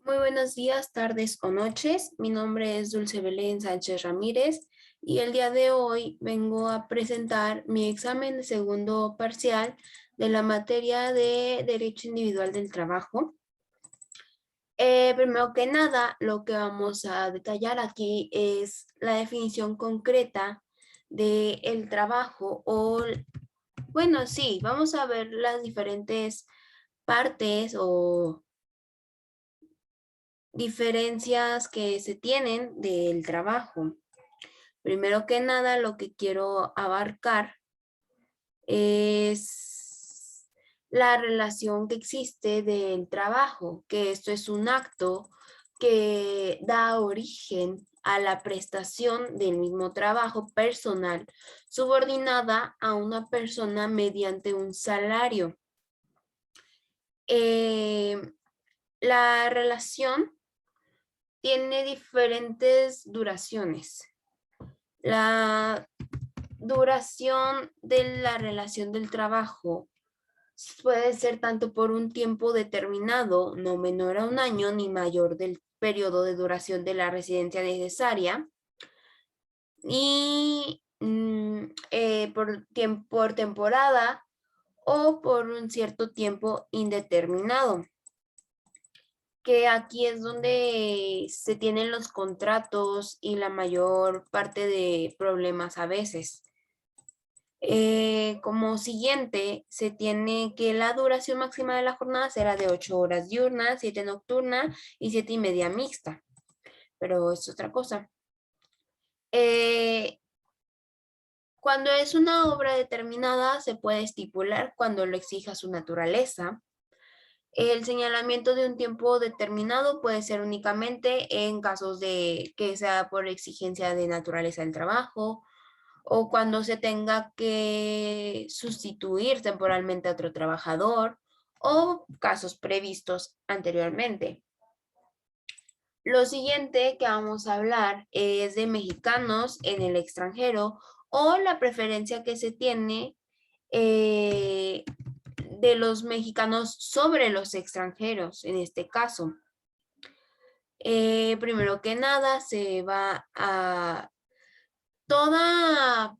Muy buenos días, tardes o noches. Mi nombre es Dulce Belén Sánchez Ramírez y el día de hoy vengo a presentar mi examen de segundo parcial de la materia de Derecho Individual del Trabajo. Primero que nada, lo que vamos a detallar aquí es la definición concreta de el trabajo bueno, sí, vamos a ver las diferentes partes o diferencias que se tienen del trabajo. Primero que nada, lo que quiero abarcar es la relación que existe del trabajo, que esto es un acto que da origen a la prestación del mismo trabajo personal subordinada a una persona mediante un salario. Eh, la relación tiene diferentes duraciones. La duración de la relación del trabajo puede ser tanto por un tiempo determinado, no menor a un año, ni mayor del periodo de duración de la residencia necesaria, y por temporada o por un cierto tiempo indeterminado, que aquí es donde se tienen los contratos y la mayor parte de problemas a veces. Como siguiente, se tiene que la duración máxima de la jornada será de 8 horas diurnas, 7 nocturna y 7:30 mixta, pero es otra cosa. Eh, Cuando es una obra determinada, se puede estipular cuando lo exija su naturaleza. El señalamiento de un tiempo determinado puede ser únicamente en casos de que sea por exigencia de naturaleza del trabajo o cuando se tenga que sustituir temporalmente a otro trabajador o casos previstos anteriormente. Lo siguiente que vamos a hablar es de mexicanos en el extranjero o la preferencia que se tiene eh, de los mexicanos sobre los extranjeros en este caso. Primero que nada, se va a toda,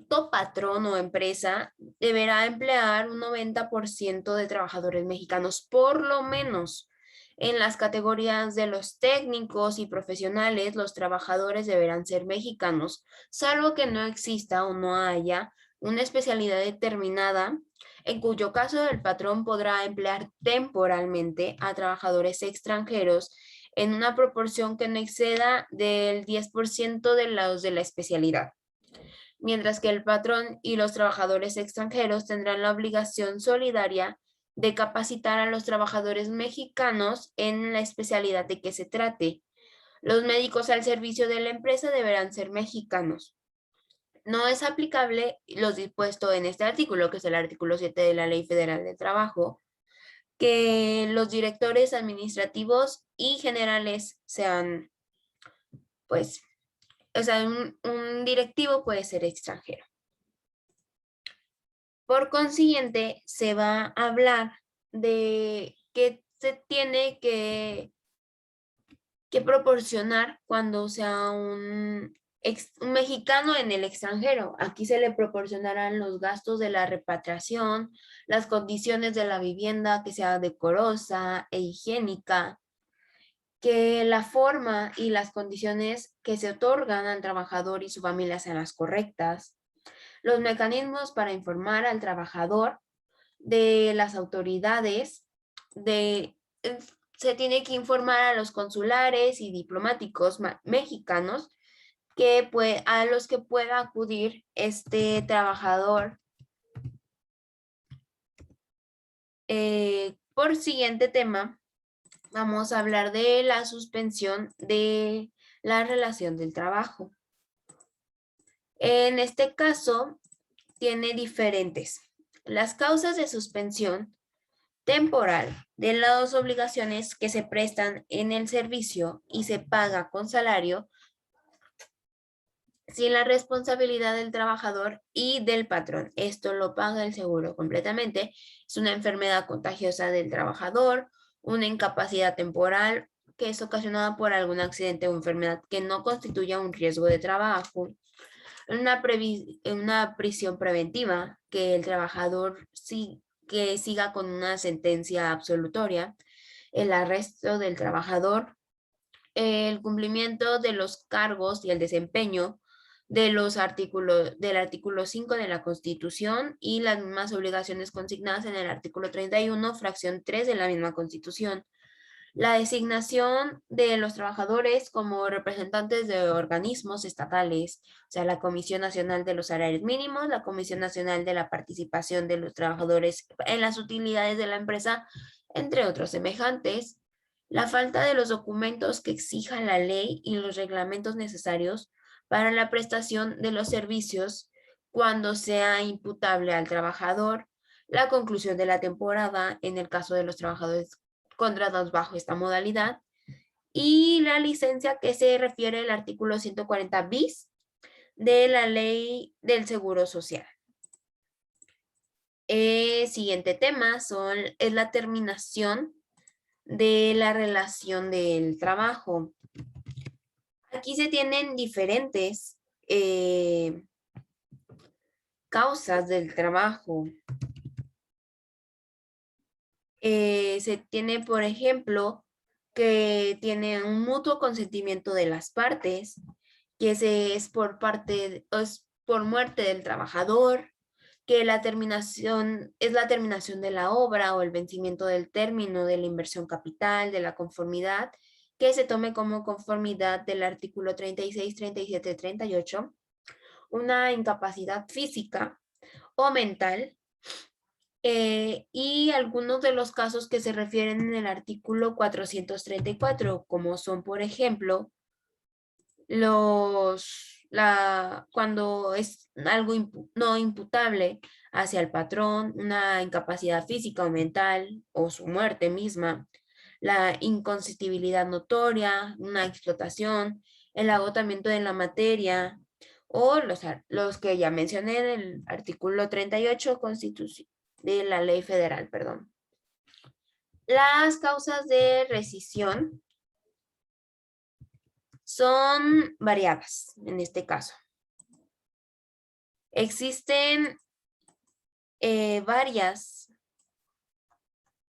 todo patrón o empresa deberá emplear un 90% de trabajadores mexicanos, por lo menos. En las categorías de los técnicos y profesionales, los trabajadores deberán ser mexicanos, salvo que no exista o no haya una especialidad determinada, en cuyo caso el patrón podrá emplear temporalmente a trabajadores extranjeros en una proporción que no exceda del 10% de los de la especialidad, mientras que el patrón y los trabajadores extranjeros tendrán la obligación solidaria de capacitar a los trabajadores mexicanos en la especialidad de que se trate. Los médicos al servicio de la empresa deberán ser mexicanos. No es aplicable lo dispuesto en este artículo, que es el artículo 7 de la Ley Federal de Trabajo, que los directores administrativos y generales sean, pues, o sea, un directivo puede ser extranjero. Por consiguiente, se va a hablar de qué se tiene que proporcionar cuando sea un mexicano en el extranjero. Aquí se le proporcionarán los gastos de la repatriación, las condiciones de la vivienda que sea decorosa e higiénica, que la forma y las condiciones que se otorgan al trabajador y su familia sean las correctas, los mecanismos para informar al trabajador de las autoridades, de, se tiene que informar a los consulares y diplomáticos mexicanos a los que pueda acudir este trabajador. Por siguiente tema, vamos a hablar de la suspensión de la relación del trabajo. En este caso, tiene diferentes. Las causas de suspensión temporal de las obligaciones que se prestan en el servicio y se paga con salario sin la responsabilidad del trabajador y del patrón. Esto lo paga el seguro completamente. Es una enfermedad contagiosa del trabajador, una incapacidad temporal que es ocasionada por algún accidente o enfermedad que no constituya un riesgo de trabajo. Una prisión preventiva, que el trabajador que siga con una sentencia absolutoria, el arresto del trabajador, el cumplimiento de los cargos y el desempeño del artículo 5 de la Constitución y las mismas obligaciones consignadas en el artículo 31, fracción 3 de la misma Constitución. La designación de los trabajadores como representantes de organismos estatales, o sea, la Comisión Nacional de los Salarios Mínimos, la Comisión Nacional de la Participación de los Trabajadores en las Utilidades de la Empresa, entre otros semejantes. La falta de los documentos que exija la ley y los reglamentos necesarios para la prestación de los servicios cuando sea imputable al trabajador, la conclusión de la temporada en el caso de los trabajadores contratados bajo esta modalidad, y la licencia que se refiere al artículo 140 bis de la Ley del Seguro Social. Siguiente tema es la terminación de la relación del trabajo. Aquí se tienen diferentes causas del trabajo. Se tiene, por ejemplo, que tiene un mutuo consentimiento de las partes, que es por muerte del trabajador, que la terminación es la terminación de la obra o el vencimiento del término de la inversión capital, de la conformidad, que se tome como conformidad del artículo 36, 37, 38, una incapacidad física o mental, y algunos de los casos que se refieren en el artículo 434, como son, por ejemplo, cuando es algo no imputable hacia el patrón, una incapacidad física o mental o su muerte misma, la inconsistibilidad notoria, una explotación, el agotamiento de la materia o los que ya mencioné en el artículo 38 de la ley federal, perdón. Las causas de rescisión son variadas en este caso. Existen varias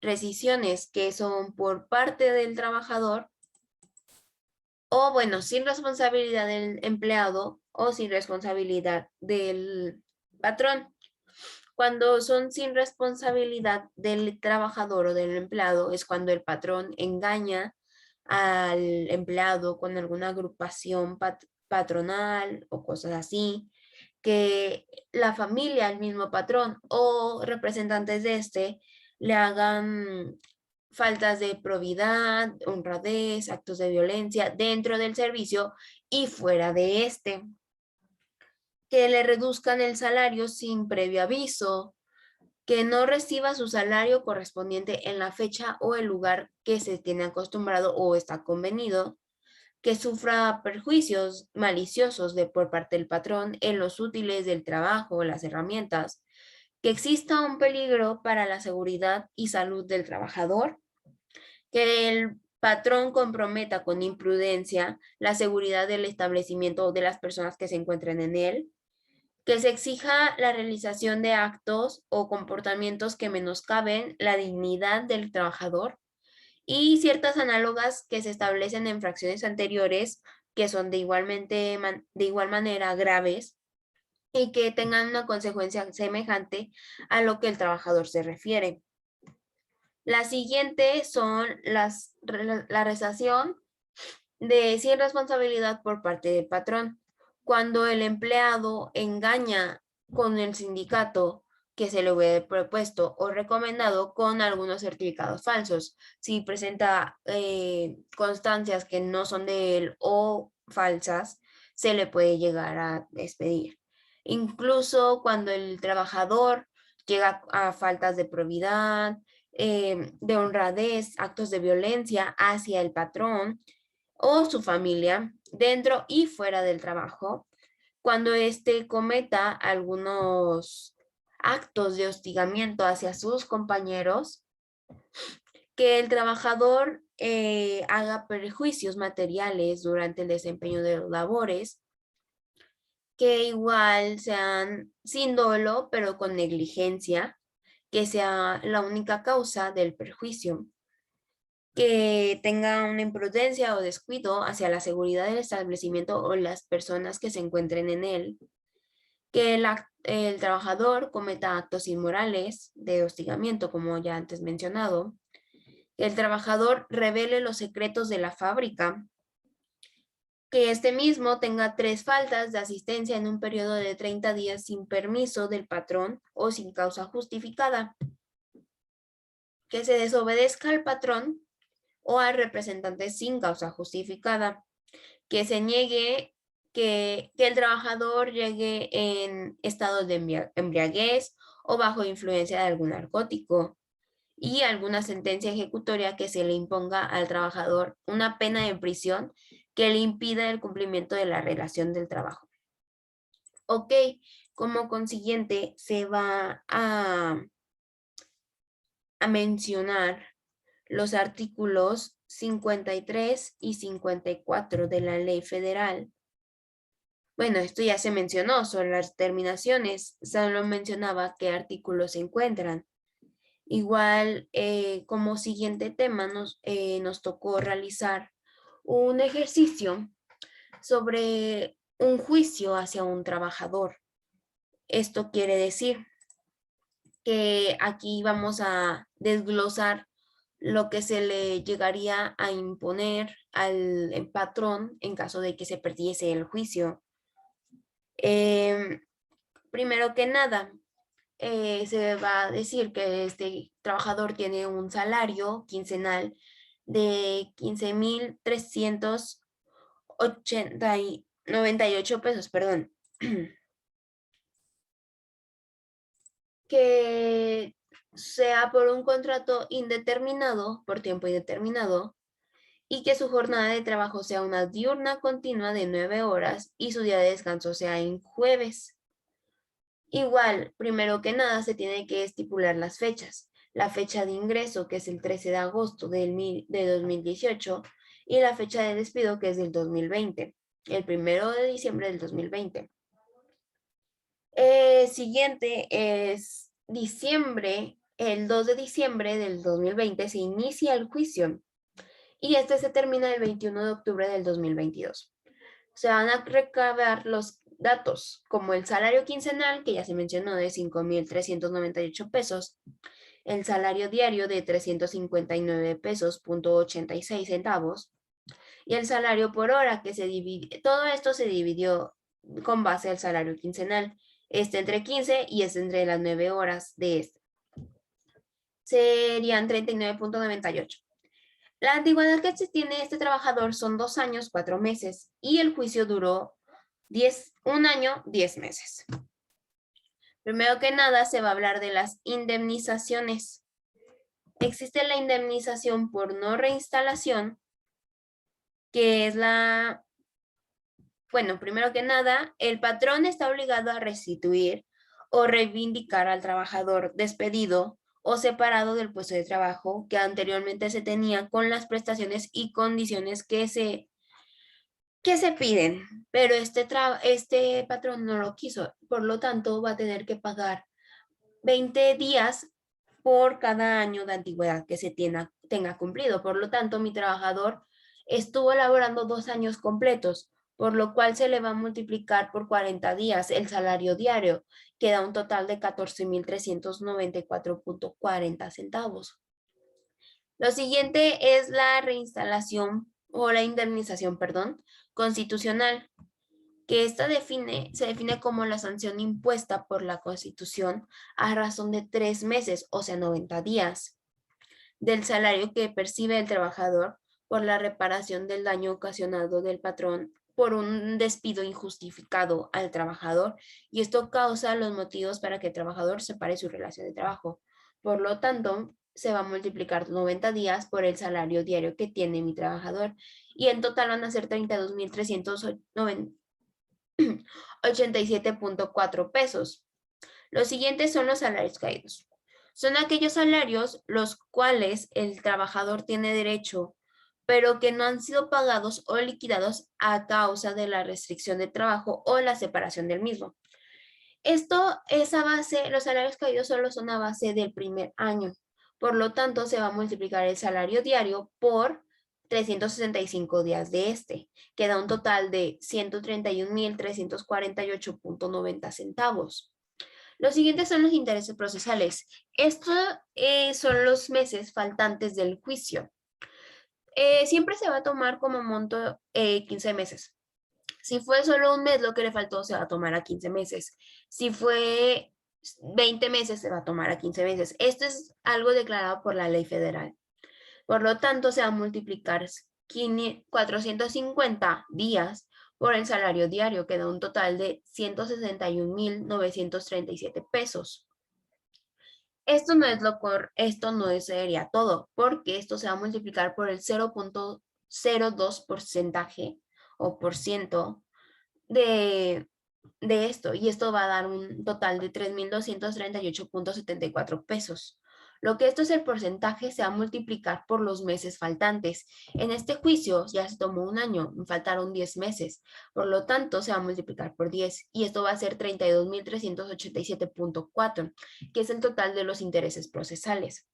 rescisiones que son por parte del trabajador o, bueno, sin responsabilidad del empleado o sin responsabilidad del patrón. Cuando son sin responsabilidad del trabajador o del empleado es cuando el patrón engaña al empleado con alguna agrupación patronal o cosas así, que la familia, el mismo patrón o representantes de este le hagan faltas de probidad, honradez, actos de violencia dentro del servicio y fuera de este, que le reduzcan el salario sin previo aviso, que no reciba su salario correspondiente en la fecha o el lugar que se tiene acostumbrado o está convenido, que sufra perjuicios maliciosos por parte del patrón en los útiles del trabajo o las herramientas, que exista un peligro para la seguridad y salud del trabajador, que el patrón comprometa con imprudencia la seguridad del establecimiento o de las personas que se encuentren en él, que se exija la realización de actos o comportamientos que menoscaben la dignidad del trabajador, y ciertas análogas que se establecen en fracciones anteriores que son de igual manera graves y que tengan una consecuencia semejante a lo que el trabajador se refiere. La siguiente son la rescisión de sin responsabilidad por parte del patrón. Cuando el empleado engaña con el sindicato que se le hubiera propuesto o recomendado con algunos certificados falsos. Si presenta constancias que no son de él o falsas, se le puede llegar a despedir. Incluso cuando el trabajador llega a faltas de probidad, de honradez, actos de violencia hacia el patrón o su familia, dentro y fuera del trabajo, cuando éste cometa algunos actos de hostigamiento hacia sus compañeros, que el trabajador haga perjuicios materiales durante el desempeño de las labores, que igual sean sin dolo, pero con negligencia, que sea la única causa del perjuicio, que tenga una imprudencia o descuido hacia la seguridad del establecimiento o las personas que se encuentren en él, que el trabajador cometa actos inmorales de hostigamiento, como ya antes mencionado, que el trabajador revele los secretos de la fábrica, que este mismo tenga 3 faltas de asistencia en un periodo de 30 días sin permiso del patrón o sin causa justificada, que se desobedezca al patrón o al representante sin causa justificada, que se niegue que el trabajador llegue en estado de embriaguez o bajo influencia de algún narcótico, y alguna sentencia ejecutoria que se le imponga al trabajador una pena de prisión que le impida el cumplimiento de la relación del trabajo. Ok, como consiguiente se va a mencionar los artículos 53 y 54 de la Ley Federal. Bueno, esto ya se mencionó, son las terminaciones, solo mencionaba qué artículos se encuentran. Igual, como siguiente tema, nos tocó realizar un ejercicio sobre un juicio hacia un trabajador. Esto quiere decir que aquí vamos a desglosar lo que se le llegaría a imponer al patrón en caso de que se perdiese el juicio. Primero que nada, se va a decir que este trabajador tiene un salario quincenal de 15,398 pesos, perdón, que sea por un contrato indeterminado, por tiempo indeterminado, y que su jornada de trabajo sea una diurna continua de 9 horas y su día de descanso sea en jueves. Igual, primero que nada, se tiene que estipular las fechas. La fecha de ingreso, que es el 13 de agosto de 2018, y la fecha de despido, que es del 2020, el 1 de diciembre del 2020. Siguiente es diciembre, el 2 de diciembre del 2020 se inicia el juicio y este se termina el 21 de octubre del 2022. Se van a recabar los datos como el salario quincenal, que ya se mencionó, de 5,398 pesos, el salario diario de 359 pesos, .86 centavos, y el salario por hora, que se divide, todo esto se dividió con base al salario quincenal, este entre 15 y este entre las 9 horas de este. Serían 39,98. La antigüedad que tiene este trabajador son 2 años, 4 meses y el juicio duró 1 año, 10 meses. Primero que nada se va a hablar de las indemnizaciones. Existe la indemnización por no reinstalación, que es bueno, primero que nada, el patrón está obligado a restituir o reivindicar al trabajador despedido o separado del puesto de trabajo que anteriormente se tenía con las prestaciones y condiciones que se piden, pero este patrón no lo quiso, por lo tanto va a tener que pagar 20 días por cada año de antigüedad que se tenga cumplido. Por lo tanto, mi trabajador estuvo laborando 2 años completos, por lo cual se le va a multiplicar por 40 días el salario diario, que da un total de 14,394,40 centavos. Lo siguiente es la reinstalación o la indemnización, perdón, constitucional, que se define como la sanción impuesta por la Constitución a razón de 3 meses, o sea, 90 días, del salario que percibe el trabajador por la reparación del daño ocasionado del patrón por un despido injustificado al trabajador, y esto causa los motivos para que el trabajador separe su relación de trabajo. Por lo tanto, se va a multiplicar 90 días por el salario diario que tiene mi trabajador, y en total van a ser 32,387,4 pesos. Los siguientes son los salarios caídos. Son aquellos salarios los cuales el trabajador tiene derecho, pero que no han sido pagados o liquidados a causa de la restricción de trabajo o la separación del mismo. Esto es a base, los salarios caídos solo son a base del primer año. Por lo tanto, se va a multiplicar el salario diario por 365 días de este, que da un total de 131.348.90 centavos. Los siguientes son los intereses procesales. Estos son los meses faltantes del juicio. Siempre se va a tomar como monto 15 meses. Si fue solo un mes lo que le faltó, se va a tomar a 15 meses. Si fue 20 meses, se va a tomar a 15 meses. Esto es algo declarado por la ley federal. Por lo tanto, se va a multiplicar 450 días por el salario diario, que da un total de 161.937 pesos. Esto no sería todo, porque esto se va a multiplicar por el 0.02 porcentaje o por ciento de, esto, y esto va a dar un total de 3.238.74 pesos. Lo que esto es el porcentaje se va a multiplicar por los meses faltantes. En este juicio ya se tomó un año, me faltaron 10 meses, por lo tanto se va a multiplicar por 10 y esto va a ser 32.387.4, que es el total de los intereses procesales.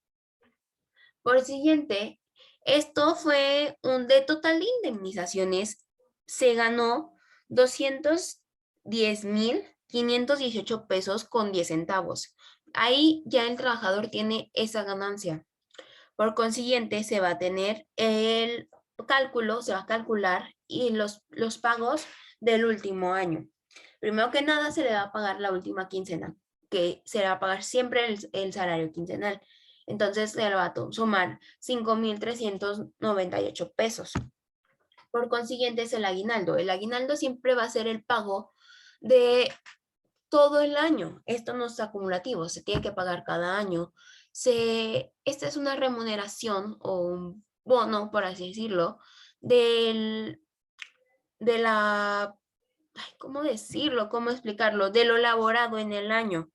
Por siguiente, esto fue un de total de indemnizaciones, se ganó 210.518 pesos con 10 centavos. Ahí ya el trabajador tiene esa ganancia. Por consiguiente, se va a tener el cálculo, se va a calcular y los pagos del último año. Primero que nada, se le va a pagar la última quincena, que se le va a pagar siempre el salario quincenal. Entonces, se le va a sumar 5.398 pesos. Por consiguiente, es el aguinaldo. El aguinaldo siempre va a ser el pago de todo el año. Esto no es acumulativo, se tiene que pagar cada año. Esta es una remuneración o un bono, por así decirlo, de la, ¿cómo decirlo? ¿Cómo explicarlo? De lo elaborado en el año.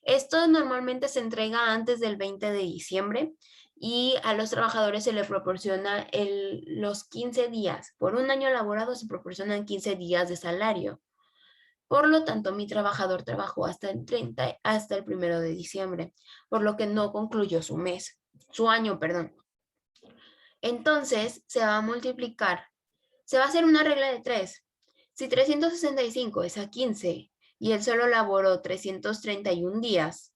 Esto normalmente se entrega antes del 20 de diciembre y a los trabajadores se les proporciona los 15 días. Por un año elaborado se proporcionan 15 días de salario. Por lo tanto, mi trabajador trabajó hasta el 1 de diciembre, por lo que no concluyó su año, perdón. Entonces, se va a multiplicar, se va a hacer una regla de 3. Si 365 es a 15 y él solo laboró 331 días,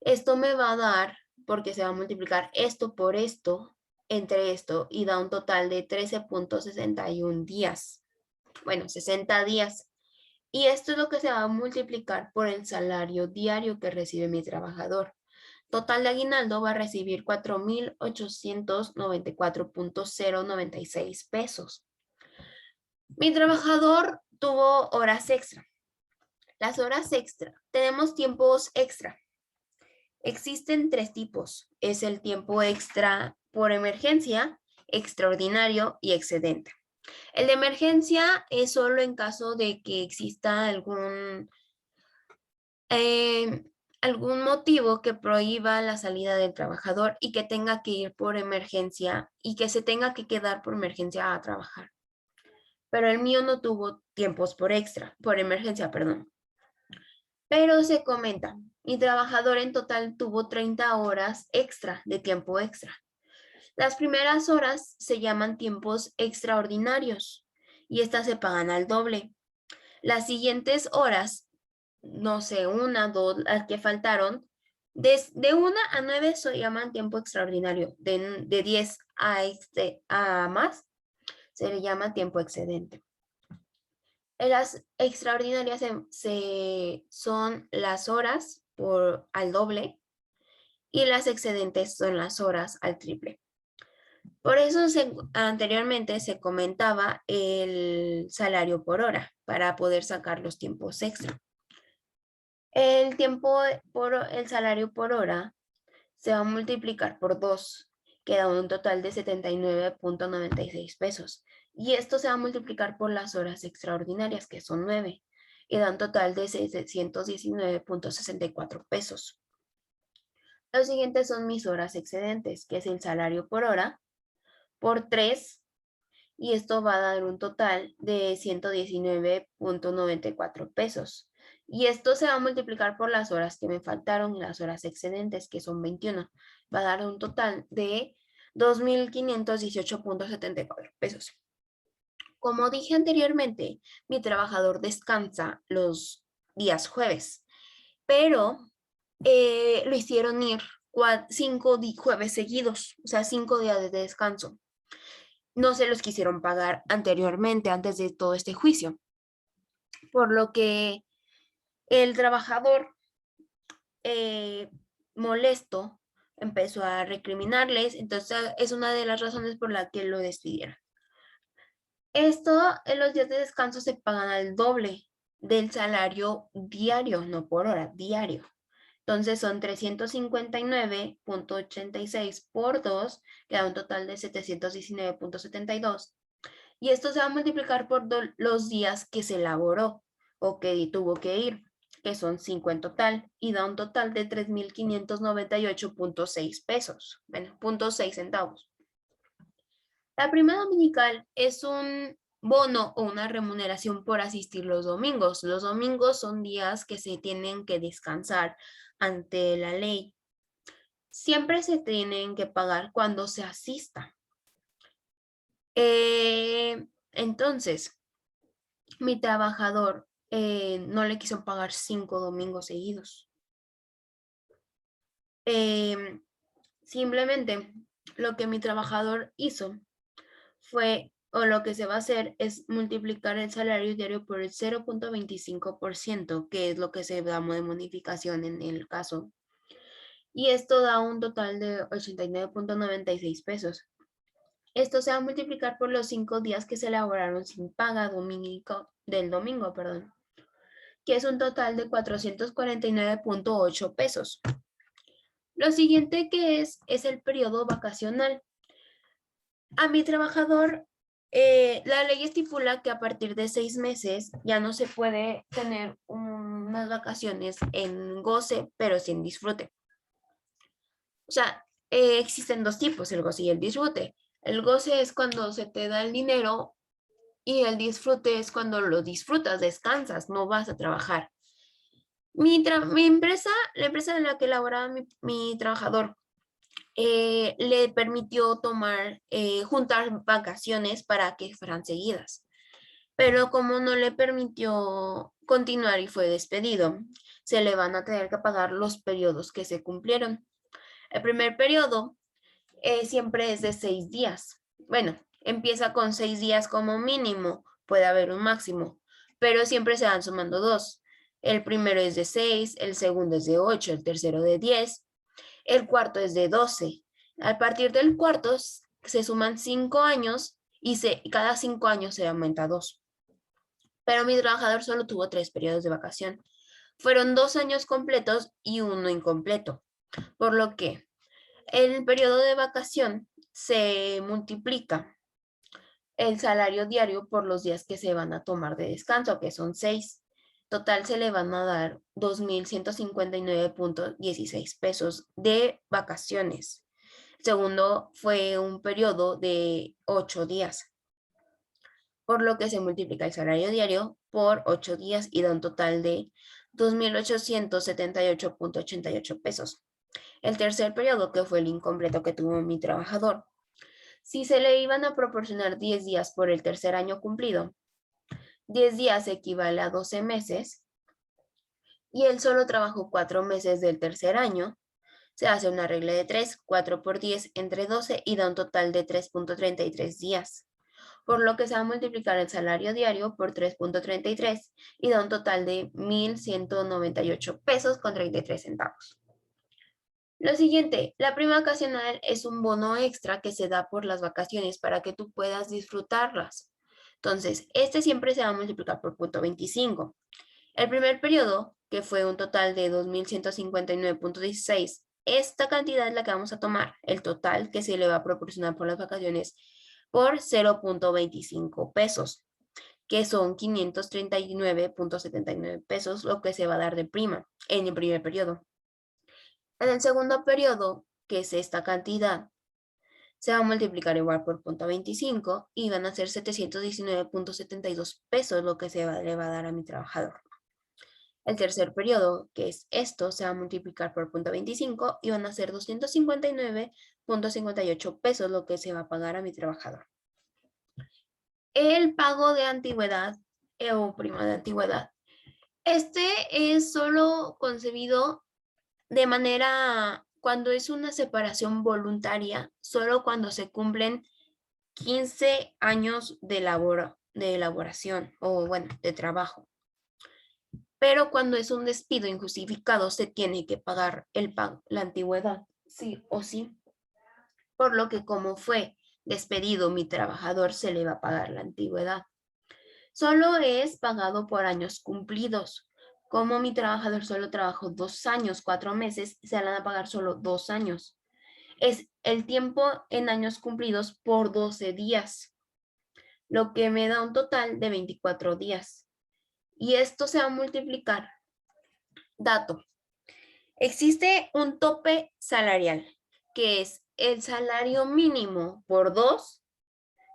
esto me va a dar, porque se va a multiplicar esto por esto, entre esto, y da un total de 13.61 días. Bueno, 60 días. Y esto es lo que se va a multiplicar por el salario diario que recibe mi trabajador. Total de aguinaldo va a recibir 4.894.096 pesos. Mi trabajador tuvo horas extra. Las horas extra, tenemos tiempos extra. Existen 3 tipos. Es el tiempo extra por emergencia, extraordinario y excedente. El de emergencia es solo en caso de que exista algún motivo que prohíba la salida del trabajador y que tenga que ir por emergencia y que se tenga que quedar por emergencia a trabajar. Pero el mío no tuvo tiempos por emergencia, perdón. Pero se comenta, mi trabajador en total tuvo 30 horas extra de tiempo extra. Las primeras horas se llaman tiempos extraordinarios y estas se pagan al doble. Las siguientes horas, no sé, 1, 2, las que faltaron, de 1 a 9 se llaman tiempo extraordinario. De 10 a más se le llama tiempo excedente. Las extraordinarias son las horas al doble y las excedentes son las horas al triple. Por eso anteriormente se comentaba el salario por hora para poder sacar los tiempos extra. El salario por hora se va a multiplicar por 2, que da un total de 79.96 pesos. Y esto se va a multiplicar por las horas extraordinarias, que son 9, y da un total de 719.64 pesos. Los siguientes son mis horas excedentes, que es el salario por hora, por 3, y esto va a dar un total de 119.94 pesos. Y esto se va a multiplicar por las horas que me faltaron y las horas excedentes, que son 21. Va a dar un total de 2.518.74 pesos. Como dije anteriormente, mi trabajador descansa los días jueves, pero lo hicieron ir 5 jueves seguidos, o sea, 5 días de descanso. No se los quisieron pagar anteriormente, antes de todo este juicio, por lo que el trabajador molesto empezó a recriminarles, entonces es una de las razones por la que lo despidieron. Esto, en los días de descanso se pagan al doble del salario diario, no por hora, diario. Entonces son 359.86 por 2, que da un total de 719.72. Y esto se va a multiplicar por los días que se elaboró o que tuvo que ir, que son 5 en total, y da un total de 3.598.6 pesos, bueno, 0.6 centavos. La prima dominical es un bono o una remuneración por asistir los domingos. Los domingos son días que se tienen que descansar ante la ley. Siempre se tienen que pagar cuando se asista. Entonces, mi trabajador no le quiso pagar 5 domingos seguidos. Simplemente lo que mi trabajador hizo fue, o lo que se va a hacer es multiplicar el salario diario por el 0.25%, que es lo que se da de modificación en el caso. Y esto da un total de 89.96 pesos. Esto se va a multiplicar por los 5 días que se elaboraron sin paga del domingo, perdón, que es un total de 449.8 pesos. Lo siguiente que es el periodo vacacional. A mi trabajador, la ley estipula que a partir de 6 meses ya no se puede tener unas vacaciones en goce, pero sin disfrute. O sea, existen dos tipos, el goce y el disfrute. El goce es cuando se te da el dinero y el disfrute es cuando lo disfrutas, descansas, no vas a trabajar. Mi empresa, la empresa en la que laboraba mi trabajador, le permitió juntar vacaciones para que fueran seguidas. Pero como no le permitió continuar y fue despedido, se le van a tener que pagar los periodos que se cumplieron. El primer periodo siempre es de 6 días. Bueno, empieza con 6 días como mínimo, puede haber un máximo, pero siempre se van sumando 2. El primero es de 6, el segundo es de 8, el tercero de 10, el cuarto es de 12. A partir del cuarto se suman 5 años y cada 5 años se aumenta 2. Pero mi trabajador solo tuvo 3 periodos de vacación. Fueron 2 años completos y uno incompleto, por lo que el periodo de vacación se multiplica el salario diario por los días que se van a tomar de descanso, que son 6. Total se le van a dar 2.159.16 pesos de vacaciones. El segundo fue un periodo de 8 días, por lo que se multiplica el salario diario por 8 días y da un total de 2.878.88 pesos. El tercer periodo, que fue el incompleto que tuvo mi trabajador, si se le iban a proporcionar 10 días por el tercer año cumplido, 10 días equivale a 12 meses y él solo trabajó 4 meses del tercer año. Se hace una regla de 3, 4 por 10 entre 12 y da un total de 3.33 días, por lo que se va a multiplicar el salario diario por 3.33 y da un total de 1.198 pesos con 33 centavos. Lo siguiente, la prima vacacional es un bono extra que se da por las vacaciones para que tú puedas disfrutarlas. Entonces, este siempre se va a multiplicar por 0.25. El primer periodo, que fue un total de 2.159.16, esta cantidad es la que vamos a tomar, el total que se le va a proporcionar por las vacaciones, por 0.25 pesos, que son 539.79 pesos, lo que se va a dar de prima en el primer periodo. En el segundo periodo, que es esta cantidad, se va a multiplicar igual por 0.25 y van a ser 719.72 pesos lo que le va a dar a mi trabajador. El tercer periodo, que es esto, se va a multiplicar por 0.25 y van a ser 259.58 pesos lo que se va a pagar a mi trabajador. El pago de antigüedad o prima de antigüedad. Este es solo concebido de manera cuando es una separación voluntaria, solo cuando se cumplen 15 años de elaboración o bueno, de trabajo. Pero cuando es un despido injustificado se tiene que pagar la antigüedad, sí o sí. Por lo que como fue despedido mi trabajador, se le va a pagar la antigüedad. Solo es pagado por años cumplidos. Como mi trabajador solo trabajó 2 años, 4 meses, se le van a pagar solo 2 años. Es el tiempo en años cumplidos por 12 días, lo que me da un total de 24 días. Y esto se va a multiplicar. Dato. Existe un tope salarial, que es el salario mínimo por 2,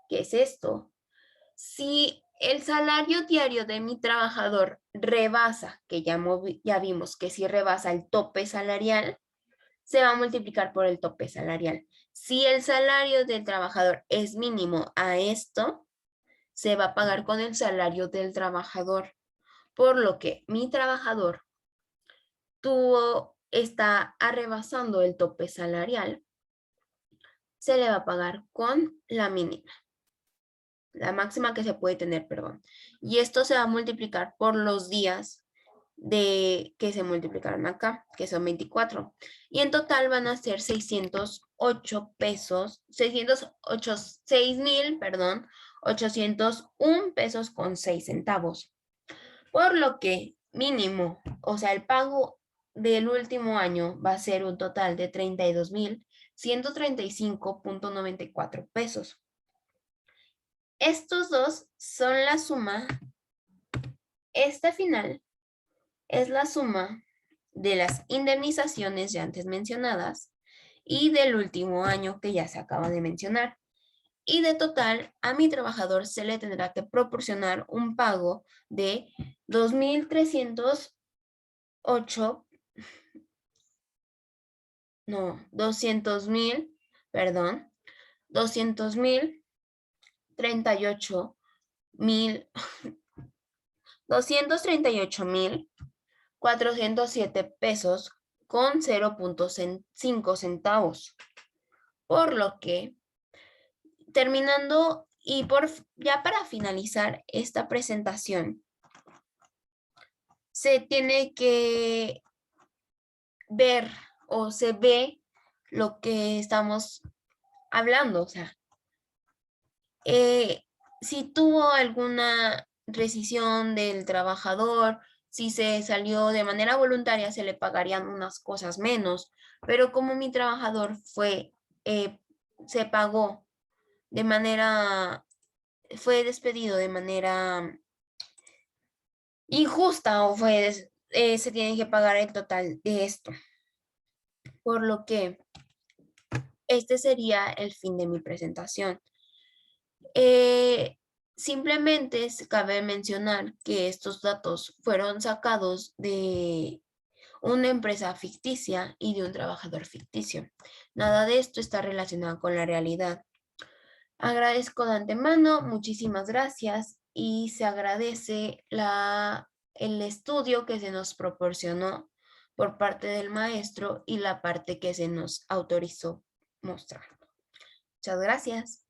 que es esto. Si el salario diario de mi trabajador rebasa, que ya vimos que si rebasa el tope salarial, se va a multiplicar por el tope salarial. Si el salario del trabajador es mínimo a esto, se va a pagar con el salario del trabajador. Por lo que mi trabajador está rebasando el tope salarial, se le va a pagar con la mínima. La máxima que se puede tener, perdón. Y esto se va a multiplicar por los días que se multiplicaron acá, que son 24. Y en total van a ser 608 pesos, 606,000, perdón, 801 pesos con 6 centavos. Por lo que mínimo, o sea, el pago del último año va a ser un total de 32,135.94 pesos. Estos dos son la suma, esta final es la suma de las indemnizaciones ya antes mencionadas y del último año que ya se acaba de mencionar. Y de total, a mi trabajador se le tendrá que proporcionar un pago de 200,000, perdón, 200,000, 38,000, 238,407 pesos con 0.5 centavos. Por lo que, terminando y ya para finalizar esta presentación, se tiene que ver o se ve lo que estamos hablando, o sea, si tuvo alguna rescisión del trabajador, si se salió de manera voluntaria, se le pagarían unas cosas menos, pero como mi trabajador se pagó de manera, fue despedido de manera injusta o se tiene que pagar el total de esto. Por lo que este sería el fin de mi presentación. Simplemente cabe mencionar que estos datos fueron sacados de una empresa ficticia y de un trabajador ficticio. Nada de esto está relacionado con la realidad. Agradezco de antemano, muchísimas gracias y se agradece el estudio que se nos proporcionó por parte del maestro y la parte que se nos autorizó mostrar. Muchas gracias.